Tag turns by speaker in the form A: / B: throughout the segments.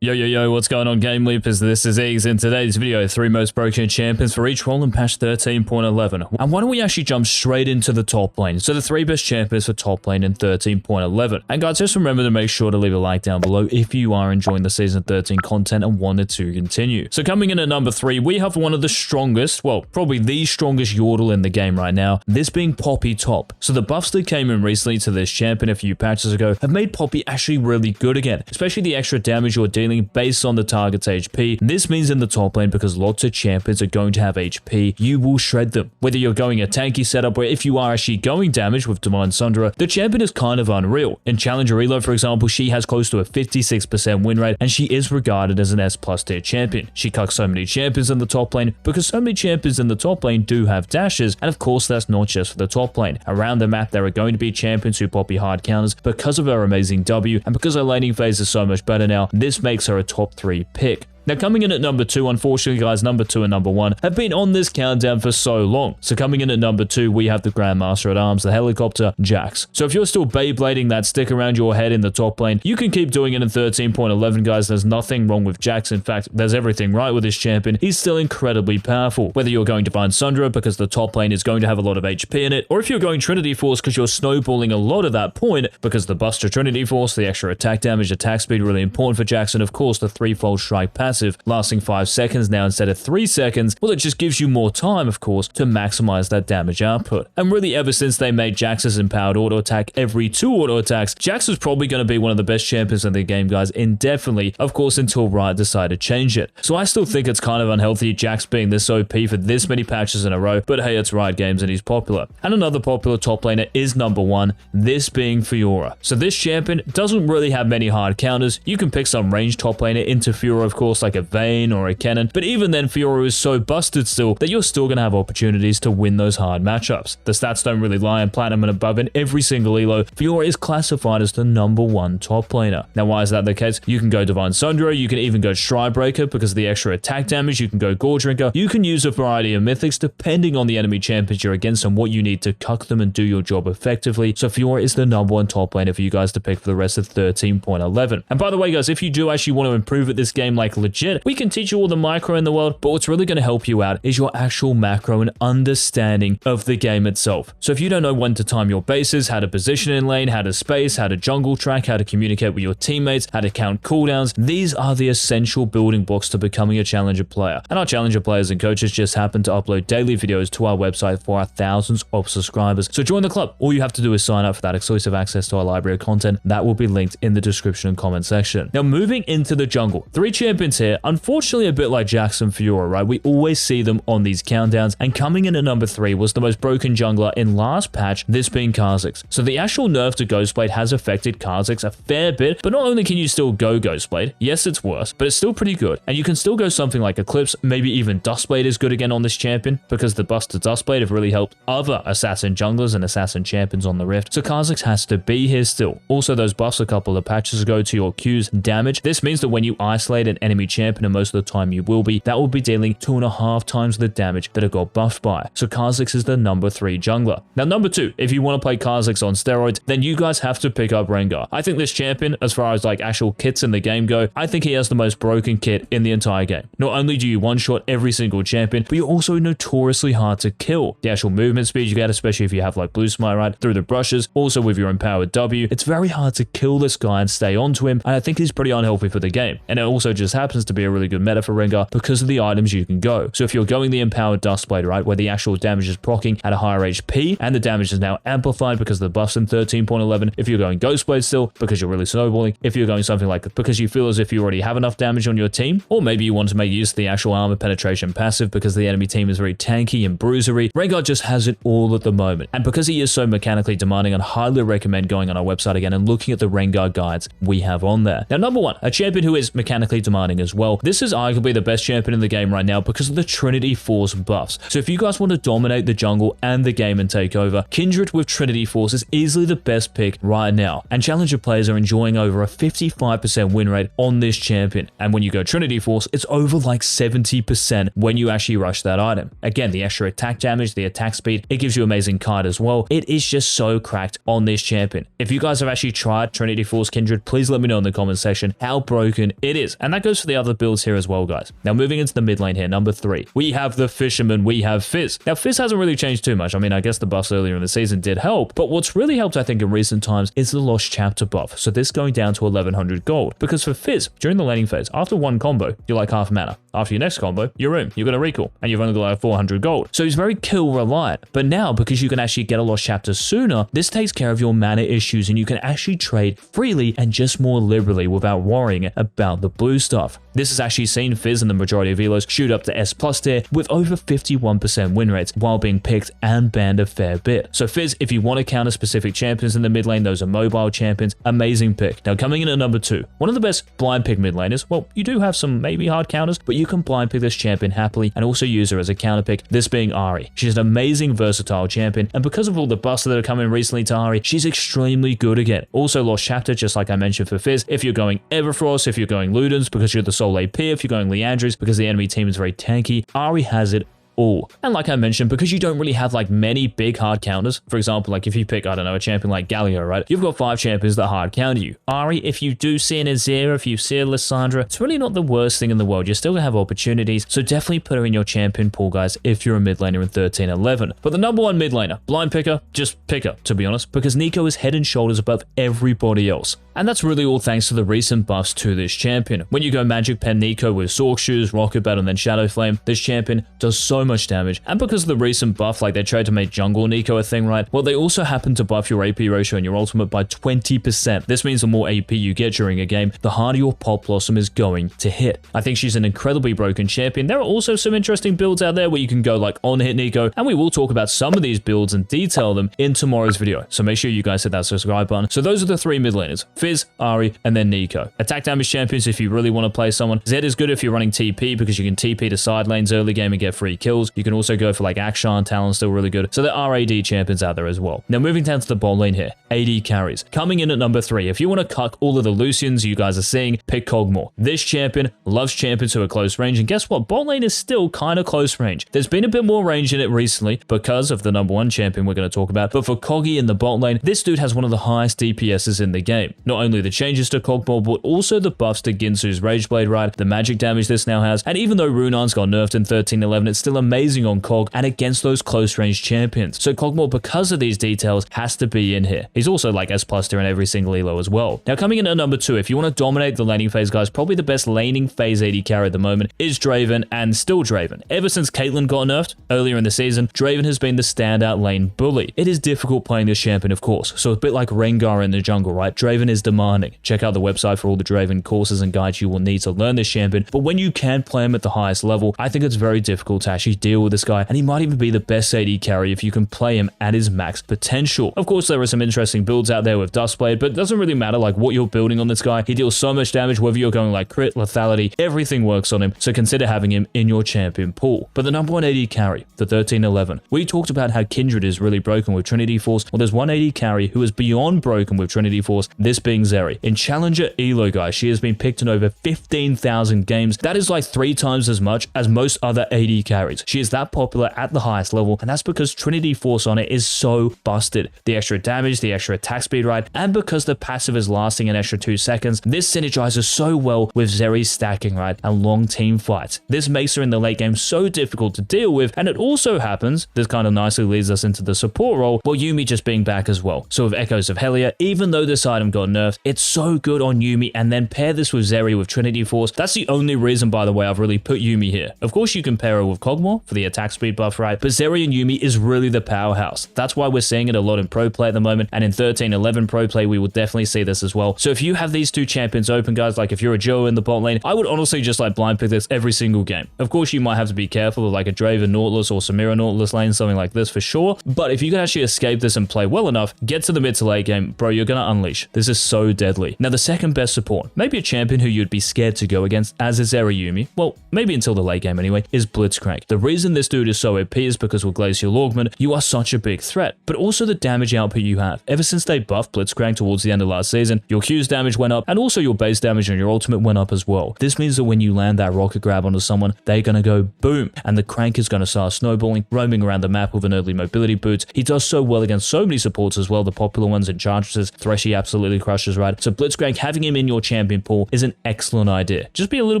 A: Yo, what's going on, GameLeap? This is Eggs. In today's video, 3 most broken champions for each role in patch 13.11. And why don't we actually jump straight into the top lane? So the 3 best champions for top lane in 13.11. And guys, just remember to make sure to leave a like down below if you are enjoying the Season 13 content and wanted to continue. So coming in at number 3, we have one of the strongest, well, probably the strongest Yordle in the game right now, this being Poppy top. So the buffs that came in recently to this champion a few patches ago have made Poppy actually really good again, especially the extra damage you're dealing based on the target's HP. This means in the top lane, because lots of champions are going to have HP, you will shred them. Whether you're going a tanky setup or if you are actually going damage with Divine Sundra, the champion is kind of unreal. In Challenger Elo, for example, she has close to a 56% win rate and she is regarded as an S+ tier champion. She cucks so many champions in the top lane because so many champions in the top lane do have dashes, and of course that's not just for the top lane. Around the map there are going to be champions who Poppy hard counters because of her amazing W, and because her laning phase is so much better now, this makes her a top 3 pick. Now coming in at number 2, unfortunately guys, number 2 and number 1 have been on this countdown for so long. So coming in at number 2, we have the Grandmaster at Arms, the helicopter, Jax. So if you're still Beyblading that stick around your head in the top lane, you can keep doing it in 13.11 guys. There's nothing wrong with Jax. In fact, there's everything right with this champion. He's still incredibly powerful. Whether you're going Divine Sundra because the top lane is going to have a lot of HP in it, or if you're going Trinity Force because you're snowballing a lot at that point because the Buster Trinity Force, the extra attack damage, attack speed, really important for Jax, and of course the threefold strike passive lasting 5 seconds now instead of 3 seconds, well, it just gives you more time, of course, to maximize that damage output. And really, ever since they made Jax's empowered auto attack every 2 auto attacks, Jax is probably going to be one of the best champions in the game, guys, indefinitely, of course, until Riot decided to change it. So I still think it's kind of unhealthy Jax being this OP for this many patches in a row, but hey, it's Riot Games and he's popular. And another popular top laner is number 1, this being Fiora. So this champion doesn't really have many hard counters. You can pick some ranged top laner into Fiora, of course, like a Vayne or a Cannon, but even then Fiora is so busted still that you're still going to have opportunities to win those hard matchups. The stats don't really lie, in Platinum and above in every single elo, Fiora is classified as the number 1 top laner. Now why is that the case? You can go Divine Sundra, you can even go Stridebreaker because of the extra attack damage, you can go Gore Drinker, you can use a variety of mythics depending on the enemy champions you're against and what you need to cuck them and do your job effectively. So Fiora is the number 1 top laner for you guys to pick for the rest of 13.11. And by the way guys, if you do actually want to improve at this game like legit, we can teach you all the micro in the world, but what's really going to help you out is your actual macro and understanding of the game itself. So if you don't know when to time your bases, how to position in lane, how to space, how to jungle track, how to communicate with your teammates, how to count cooldowns, these are the essential building blocks to becoming a challenger player. And our challenger players and coaches just happen to upload daily videos to our website for our thousands of subscribers. So join the club. All you have to do is sign up for that exclusive access to our library of content. That will be linked in the description and comment section. Now moving into the jungle, 3 champions here, unfortunately a bit like Jax and Fiora, right? We always see them on these countdowns, and coming in at number 3 was the most broken jungler in last patch, this being Kha'Zix. So the actual nerf to Ghostblade has affected Kha'Zix a fair bit, but not only can you still go Ghostblade, yes it's worse, but it's still pretty good, and you can still go something like Eclipse, maybe even Dustblade is good again on this champion, because the buffs to Dustblade have really helped other assassin junglers and assassin champions on the Rift, so Kha'Zix has to be here still. Also those buffs a couple of patches ago to your Q's damage, this means that when you isolate an enemy champion, and most of the time you will be, that will be dealing 2.5 times the damage that it got buffed by. So Kha'Zix is the number 3 jungler. Now number 2, if you want to play Kha'Zix on steroids, then you guys have to pick up Rengar. I think this champion, as far as like actual kits in the game go, I think he has the most broken kit in the entire game. Not only do you one-shot every single champion, but you're also notoriously hard to kill. The actual movement speed you get, especially if you have like Blue Smite right through the brushes, also with your empowered W, it's very hard to kill this guy and stay onto him, and I think he's pretty unhealthy for the game. And it also just happens to be a really good meta for Rengar because of the items you can go. So if you're going the empowered Dustblade, right, where the actual damage is proccing at a higher HP and the damage is now amplified because of the buffs in 13.11, if you're going Ghostblade still because you're really snowballing, if you're going something like because you feel as if you already have enough damage on your team, or maybe you want to make use of the actual armor penetration passive because the enemy team is very tanky and bruisery, Rengar just has it all at the moment. And because he is so mechanically demanding, I'd highly recommend going on our website again and looking at the Rengar guides we have on there. Now number 1, a champion who is mechanically demanding as as well. This is arguably the best champion in the game right now because of the Trinity Force buffs. So if you guys want to dominate the jungle and the game and take over, Kindred with Trinity Force is easily the best pick right now. And Challenger players are enjoying over a 55% win rate on this champion. And when you go Trinity Force, it's over like 70% when you actually rush that item. Again, the extra attack damage, the attack speed, it gives you amazing kite as well. It is just so cracked on this champion. If you guys have actually tried Trinity Force Kindred, please let me know in the comment section how broken it is. And that goes for the other builds here as well, guys. Now moving into the mid lane here, number 3, we have the Fisherman, we have FIZZ. Now FIZZ hasn't really changed too much. I mean, I guess the buffs earlier in the season did help, but what's really helped, I think, in recent times is the Lost Chapter buff. So this going down to 1100 gold, because for FIZZ, during the laning phase, after one combo, you're like half mana. After your next combo, you're in, you're gonna recall, and you've only got like 400 gold. So he's very kill reliant. But now, because you can actually get a Lost Chapter sooner, this takes care of your mana issues and you can actually trade freely and just more liberally without worrying about the blue stuff. This has actually seen FIZZ in the majority of elos shoot up to S+ tier with over 51% win rates while being picked and banned a fair bit. So FIZZ, if you want to counter specific champions in the mid lane, those are mobile champions, amazing pick. Now coming in at number 2, one of the best blind pick mid laners. Well, you do have some maybe hard counters, but you can blind pick this champion happily and also use her as a counter pick, this being Ahri. She's an amazing versatile champion, and because of all the buffs that are coming recently to Ahri, she's extremely good again. Also Lost Chapter, just like I mentioned for FIZZ, if you're going Everfrost, if you're going Ludens because you're the sole AP, if you're going Leandris because the enemy team is very tanky, Ahri has it all. And like I mentioned, because you don't really have like many big hard counters, for example, like if you pick, I don't know, a champion like Galio, right? You've got 5 champions that hard counter you. Ahri, if you do see an Azir, if you see a Lissandra, it's really not the worst thing in the world. You're still gonna have opportunities, so definitely put her in your champion pool, guys, if you're a mid laner in 13-11. But the number 1 mid laner, blind picker, just pick her, to be honest, because Neeko is head and shoulders above everybody else. And that's really all thanks to the recent buffs to this champion. When you go Magic Pen Neeko with Sork Shoes, Rocket Battle, and then Shadow Flame, this champion does so much damage. And because of the recent buff, like they tried to make Jungle Neeko a thing, right? Well, they also happen to buff your AP ratio and your ultimate by 20%. This means the more AP you get during a game, the harder your Pop Blossom is going to hit. I think she's an incredibly broken champion. There are also some interesting builds out there where you can go like on hit Neeko, and we will talk about some of these builds and detail them in tomorrow's video. So make sure you guys hit that subscribe button. So those are the 3 mid laners: FIZZ, Ahri, and then Neeko. Attack damage champions if you really want to play someone. Zed is good if you're running TP because you can TP to side lanes early game and get free kills. You can also go for like Akshan, Talon's still really good. So there are AD champions out there as well. Now moving down to the bot lane here, AD carries. Coming in at number 3, if you want to cuck all of the Lucians you guys are seeing, pick Kog'Maw. This champion loves champions who are close range, and guess what? Bot lane is still kind of close range. There's been a bit more range in it recently because of the number 1 champion we're going to talk about, but for Koggy in the bot lane, this dude has one of the highest DPSs in the game. Not only the changes to Kog'Maw, but also the buffs to Ginsu's Rageblade Ride, the magic damage this now has, and even though Runarn's got nerfed in 13-11, it's still amazing on Kog and against those close range champions. So Kog'Maw, because of these details, has to be in here. He's also like S+ tier in every single elo as well. Now coming in at number 2, if you want to dominate the laning phase, guys, probably the best laning phase AD carry at the moment is Draven, and still Draven. Ever since Caitlyn got nerfed earlier in the season, Draven has been the standout lane bully. It is difficult playing this champion, of course, so a bit like Rengar in the jungle, right? Draven is demanding. Check out the website for all the Draven courses and guides you will need to learn this champion, but when you can play him at the highest level, I think it's very difficult to actually deal with this guy, and he might even be the best AD carry if you can play him at his max potential. Of course, there are some interesting builds out there with Duskblade, but it doesn't really matter like what you're building on this guy. He deals so much damage, whether you're going like crit, lethality, everything works on him, so consider having him in your champion pool. But the number 1 AD carry, the 13-11, we talked about how Kindred is really broken with Trinity Force. Well, there's one AD carry who is beyond broken with Trinity Force, this being Zeri. In Challenger Elo, guys, she has been picked in over 15,000 games. That is like 3 times as much as most other AD carries. She is that popular at the highest level, and that's because Trinity Force on it is so busted. The extra damage, the extra attack speed, right? And because the passive is lasting an extra 2 seconds, this synergizes so well with Zeri's stacking, right? And long team fights. This makes her in the late game so difficult to deal with, and it also happens, this kind of nicely leads us into the support role, while Yuumi just being back as well. So with Echoes of Helia, even though this item got nerfed, it's so good on Yuumi, and then pair this with Zeri with Trinity Force. That's the only reason, by the way, I've really put Yuumi here. Of course, you can pair her with Kog'Maw for the attack speed buff, right? But Zeri and Yuumi is really the powerhouse. That's why we're seeing it a lot in pro play at the moment, and in 13-11 pro play, we will definitely see this as well. So if you have these 2 champions open, guys, like if you're a Joe in the bot lane, I would honestly just like blind pick this every single game. Of course, you might have to be careful of like a Draven Nautilus or Samira Nautilus lane, something like this for sure. But if you can actually escape this and play well enough, get to the mid to late game, bro, you're gonna unleash. This is so deadly. Now, the second best support, maybe a champion who you'd be scared to go against as is Yumi, well, maybe until the late game anyway, is BLITZCRANK. The reason this dude is so OP is because with Glacial Augment, you are such a big threat, but also the damage output you have. Ever since they buffed BLITZCRANK towards the end of last season, your Q's damage went up, and also your base damage on your ultimate went up as well. This means that when you land that rocket grab onto someone, they're gonna go boom, and the crank is gonna start snowballing, roaming around the map with an early mobility boot. He does so well against so many supports as well, the popular ones, Enchantress, Thresh he absolutely crushes, right? So BLITZCRANK, having him in your champion pool is an excellent idea. Just be a little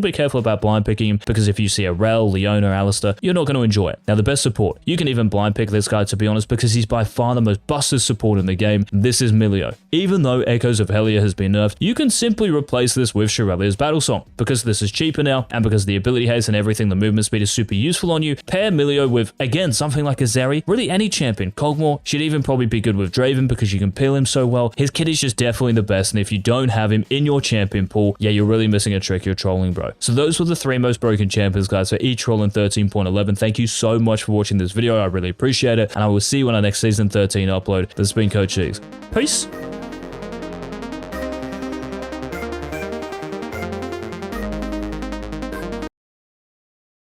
A: bit careful about blind picking him, because if you see a Rel, Leona, Alistar, you're not going to enjoy it. Now, the best support, you can even blind pick this guy, to be honest, because he's by far the most busted support in the game. This is MILIO. Even though Echoes of Helia has been nerfed, you can simply replace this with Shurelya's Battle Song, because this is cheaper now, and because the ability haste and everything, the movement speed is super useful on you. Pair MILIO with, again, something like a Zeri, really any champion. Kog'Maw should even probably be good with Draven, because you can peel him so well. His kit is just definitely the best, and if you don't have him in your champion pool, yeah, you're really missing a trick. You're trolling, bro. So those were the 3 most broken champions, guys, for each role in 13.11. Thank you so much for watching this video. I really appreciate it, and I will see you on our next Season 13 upload. This has been Coach Eags. Peace.